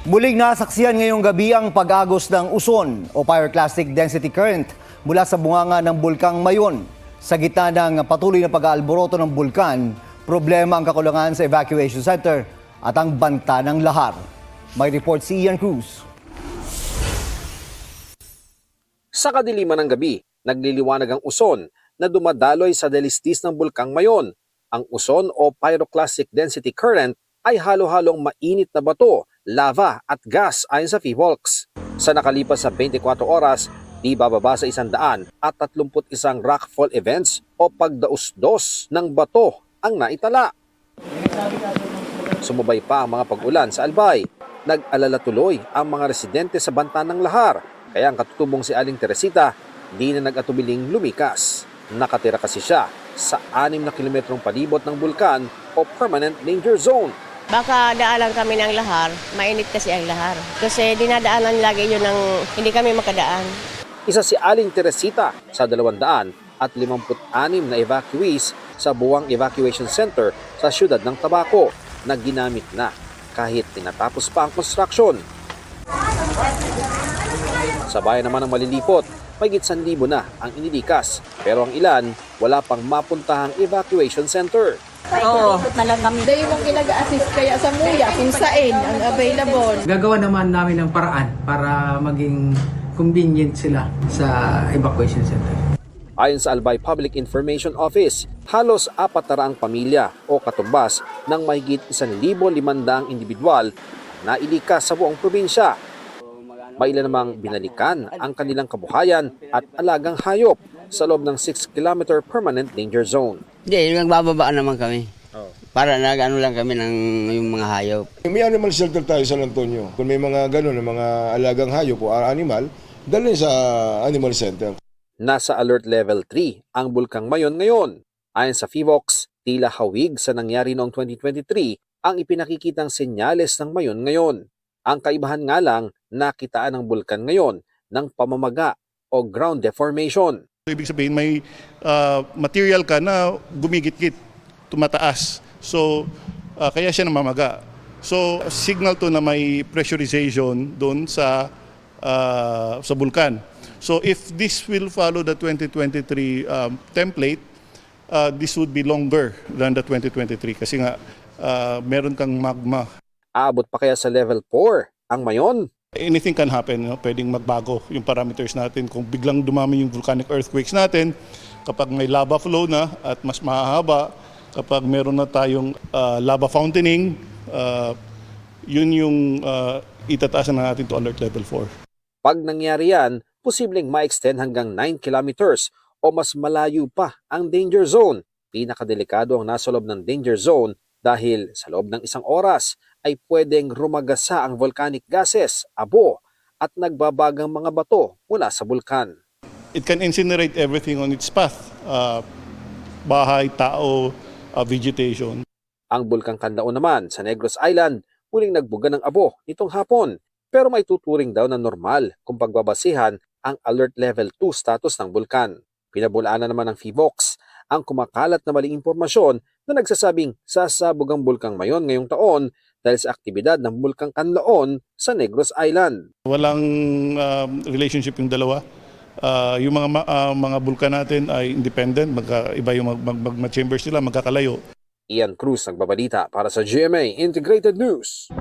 Muling nasaksihan ngayong gabi ang pag-agos ng uson o pyroclastic density current mula sa bunganga ng Bulkang Mayon. Sa gitna ng patuloy na pag-aalboroto ng bulkan, problema ang kakulangan sa evacuation center at ang banta ng lahar. May report si Ian Cruz. Sa kadiliman ng gabi, nagliliwanag ang uson na dumadaloy sa delistis ng Bulkang Mayon. Ang uson o pyroclastic density current ay halo-halong mainit na bato, lava at gas ayon sa PHIVOLCS. Sa nakalipas sa 24 oras, di bababa sa 131 rockfall events o pagdaos-dos ng bato ang naitala. Sumabay pa ang mga pag-ulan sa Albay. Nag-alala tuloy ang mga residente sa banta ng lahar, kaya ang katutubong si Aling Teresita di na nag-atubiling lumikas. Nakatira kasi siya sa 6 na kilometrong palibot ng bulkan o permanent danger zone. Baka daalan kami ng lahar, mainit kasi ang lahar. Kasi dinadaanan lagi yun ng hindi kami makadaan. Isa si Aling Teresita sa 256 na evacuees sa buwang evacuation center sa siyudad ng Tabaco na ginamit na kahit tinatapos pa ang construction. Sa bayan naman ng Malilipot, mahigit 1,000 na ang inilikas pero ang ilan wala pang mapuntahang evacuation center. Oo. Dahil mong kinag-assist kaya sa muya kung saan ang available. Gagawa naman namin ng paraan para maging convenient sila sa evacuation center. Ayon sa Albay Public Information Office, halos 400 pamilya o katumbas ng mahigit 1,500 individual na ilikas sa buong probinsya. May ilan namang binalikan ang kanilang kabuhayan at alagang hayop sa loob ng 6-kilometer permanent danger zone. Hindi, nagbababa naman kami. Para nag-ano lang kami ng yung mga hayop. May animal shelter tayo sa San Antonio. Kung may mga gano'n, mga alagang hayop o animal, dalhin sa animal center. Nasa alert level 3 ang Bulkang Mayon ngayon. Ayon sa PHIVOLCS, tila hawig sa nangyari noong 2023 ang ipinakikitang senyales ng Mayon ngayon. Ang kaibahan nga lang, nakitaan ng bulkan ngayon ng pamamaga o ground deformation. Ibig sabihin may material ka na gumigit-git, tumataas. So kaya siya namamaga. So signal to na may pressurization doon sa bulkan. So if this will follow the 2023 template, this would be longer than the 2023 kasi nga meron kang magma. Aabot pa kaya sa level 4 ang Mayon? Anything can happen, no? Pwedeng magbago yung parameters natin. Kung biglang dumami yung volcanic earthquakes natin, kapag may lava flow na at mas mahahaba, kapag meron na tayong lava fountaining, yun yung itataasan na natin to alert level 4. Pag nangyari yan, posibleng ma-extend hanggang 9 kilometers o mas malayo pa ang danger zone. Pinakadelikado ang nasa loob ng danger zone dahil sa loob ng 1 oras ay pwedeng rumagasa ang volcanic gases, abo, at nagbabagang mga bato mula sa bulkan. It can incinerate everything on its path. Bahay, tao, vegetation. Ang Bulkang Kanlaon naman sa Negros Island muling nagbuga ng abo nitong hapon pero may tuturing daw na normal kung pagbabasihan ang alert level 2 status ng bulkan. Pinabulaanan naman ng PHIVOLCS ang kumakalat na maling impormasyon na nagsasabing sasabog ang Bulkang Mayon ngayong taon dahil sa aktibidad ng Bulkang Kanlaon sa Negros Island. Walang relationship yung dalawa. Yung mga bulkan natin ay independent, iba yung magma-chambers nila, magkakalayo. Ian Cruz nagbabalita para sa GMA Integrated News.